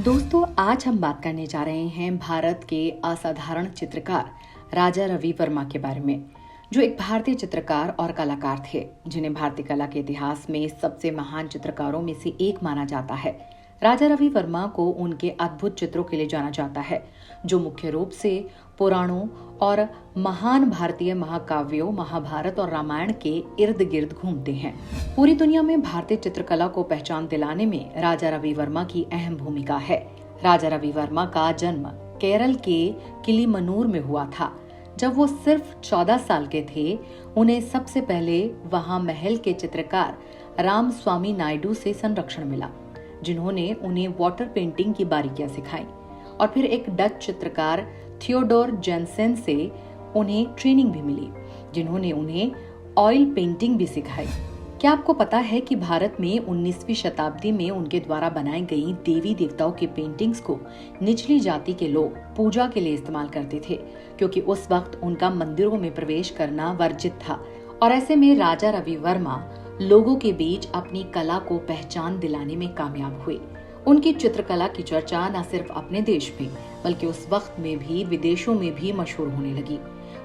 दोस्तों, आज हम बात करने जा रहे हैं भारत के असाधारण चित्रकार राजा रवि वर्मा के बारे में, जो एक भारतीय चित्रकार और कलाकार थे जिन्हें भारतीय कला के इतिहास में सबसे महान चित्रकारों में से एक माना जाता है। राजा रवि वर्मा को उनके अद्भुत चित्रों के लिए जाना जाता है, जो मुख्य रूप से पुराणों और महान भारतीय महाकाव्यों महाभारत और रामायण के इर्द गिर्द घूमते हैं। पूरी दुनिया में भारतीय चित्रकला को पहचान दिलाने में राजा रवि वर्मा की अहम भूमिका है। राजा रवि वर्मा का जन्म केरल के किलीमनूर में हुआ था। जब वो सिर्फ 14 साल के थे, उन्हें सबसे पहले वहां महल के चित्रकार राम स्वामी नायडू से संरक्षण मिला, जिन्होंने उन्हें वाटर पेंटिंग की बारीकियां सिखाई, और फिर एक डच चित्रकार थियोडोर जेनसेन से उन्हें ट्रेनिंग भी मिली, जिन्होंने उन्हें ऑयल पेंटिंग भी सिखाई। क्या आपको पता है कि भारत में 19वीं शताब्दी में उनके द्वारा बनाई गई देवी देवताओं के पेंटिंग्स को निचली जाति के लोग पूजा के लिए इस्तेमाल करते थे, क्योंकि उस वक्त उनका मंदिरों में प्रवेश करना वर्जित था। और ऐसे में राजा रवि वर्मा लोगों के बीच अपनी कला को पहचान दिलाने में कामयाब हुए। उनकी चित्रकला की चर्चा न सिर्फ अपने देश में बल्कि उस वक्त में भी विदेशों में भी मशहूर होने लगी।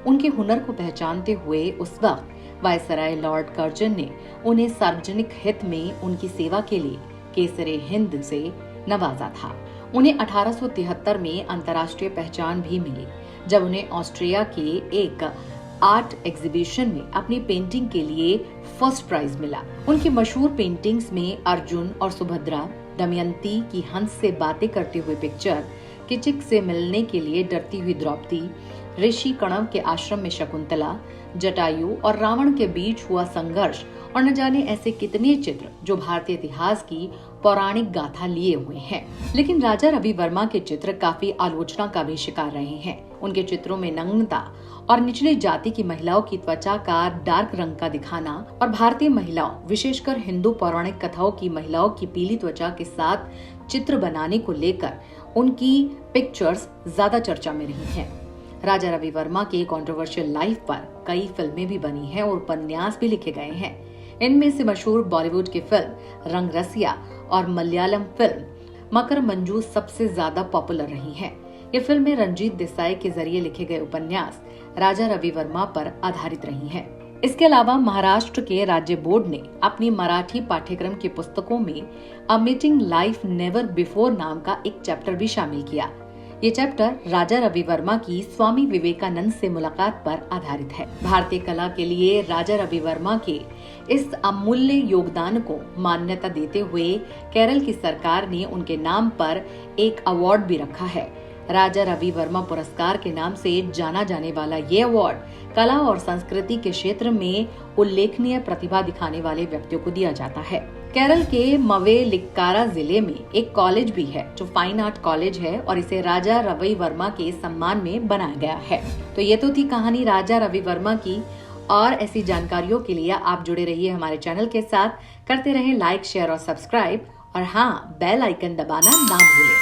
उनके हुनर को पहचानते हुए उस वक्त वायसराय लॉर्ड कर्जन ने उन्हें सार्वजनिक हित में उनकी सेवा के लिए केसरे हिंद से नवाजा था। उन्हें 1873 में अंतर्राष्ट्रीय पहचान भी मिली, जब उन्हें ऑस्ट्रिया के एक आर्ट एग्जीबिशन में अपनी पेंटिंग के लिए फर्स्ट प्राइज मिला। उनकी मशहूर पेंटिंग्स में अर्जुन और सुभद्रा, दमयंती की हंस से बातें करते हुए पिक्चर, किचिक से मिलने के लिए डरती हुई द्रौपदी, ऋषि कणव के आश्रम में शकुंतला, जटायु और रावण के बीच हुआ संघर्ष, और न जाने ऐसे कितने चित्र जो भारतीय इतिहास की पौराणिक गाथा लिए हुए हैं। लेकिन राजा रवि वर्मा के चित्र काफी आलोचना का भी शिकार रहे हैं। उनके चित्रों में नग्नता और निचली जाति की महिलाओं की त्वचा का डार्क रंग का दिखाना और भारतीय महिलाओं, विशेषकर हिंदू पौराणिक कथाओं की महिलाओं की पीली त्वचा के साथ चित्र बनाने को लेकर उनकी पिक्चर्स ज्यादा चर्चा में रही हैं। राजा रवि वर्मा की कंट्रोवर्शियल लाइफ पर कई फिल्में भी बनी हैं और उपन्यास भी लिखे गए हैं। इनमें से मशहूर बॉलीवुड की फिल्म रंग रसिया और मलयालम फिल्म मकर मंजू सबसे ज्यादा पॉपुलर रही हैं। ये फिल्में रंजीत देसाई के जरिए लिखे गए उपन्यास राजा रवि वर्मा पर आधारित रही हैं। इसके अलावा महाराष्ट्र के राज्य बोर्ड ने अपनी मराठी पाठ्यक्रम की पुस्तकों में a meeting life never before नाम का एक चैप्टर भी शामिल किया। ये चैप्टर राजा रवि वर्मा की स्वामी विवेकानंद से मुलाकात पर आधारित है। भारतीय कला के लिए राजा रवि वर्मा के इस अमूल्य योगदान को मान्यता देते हुए केरल की सरकार ने उनके नाम पर एक अवार्ड भी रखा है। राजा रवि वर्मा पुरस्कार के नाम से जाना जाने वाला ये अवार्ड कला और संस्कृति के क्षेत्र में उल्लेखनीय प्रतिभा दिखाने वाले व्यक्तियों को दिया जाता है। केरल के मवेलिक्कारा जिले में एक कॉलेज भी है जो फाइन आर्ट कॉलेज है, और इसे राजा रवि वर्मा के सम्मान में बनाया गया है। तो ये तो थी कहानी राजा रवि वर्मा की, और ऐसी जानकारियों के लिए आप जुड़े रहिए हमारे चैनल के साथ। करते रहें लाइक, शेयर और सब्सक्राइब, और हाँ, बेल आइकन दबाना ना भूलें।